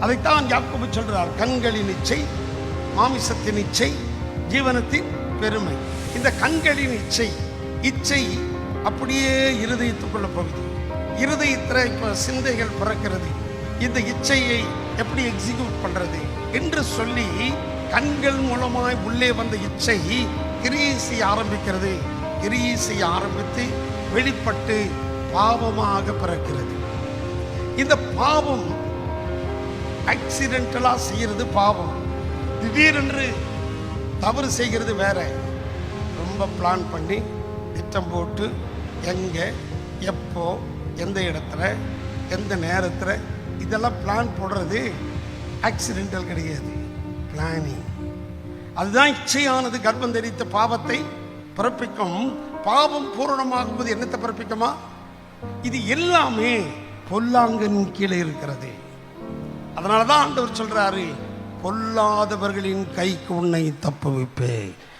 அதைத்தான் யாக்கோபு சொல்றார், கண்களின் இச்சை, மாமிசத்தின் இச்சை, ஜீவனத்தின் பெருமை. இந்த கண்களின் இச்சை அப்படியே இருதயத்துக்குள்ள போகுது. இருதயத்தில் இப்ப சிந்தைகள் பிறக்கிறது. இந்த இச்சையை எப்படி எக்ஸிக்யூட் பண்றது என்று சொல்லி கண்கள் மூலமாய் உள்ளே வந்த இச்சை கிரியை செய்ய ஆரம்பிக்கிறது. கிரியை செய்ய ஆரம்பித்து வெளிப்பட்டு பாவமாக பிறக்கிறது. இந்த பாவம் ஆக்சிடென்டலா செய்யறது பாவம். திடீரென்று தவறு செய்கிறது வேற. ரொம்ப பிளான் பண்ணி திட்டம் போட்டு எங்க, எப்போ, எந்த இடத்துல, எந்த நேரத்தில், இதெல்லாம் பிளான் போடுறது ஆக்சிடென்டல் கிடையாது, பிளானிங். அதுதான் இச்சையானது கர்ப்பம் தரித்த பாவத்தை பிறப்பிக்கும். பாவம் பூரணமாகும் போது என்னத்தை பிறப்பிக்குமா? இது எல்லாமே பொல்லாங்கன் கீழே இருக்கிறது. அதனாலதான் ஆண்டவர் சொல்றாரு, பொல்லாதவர்களின் கைக்கு உன்னை தப்புவிப்பே.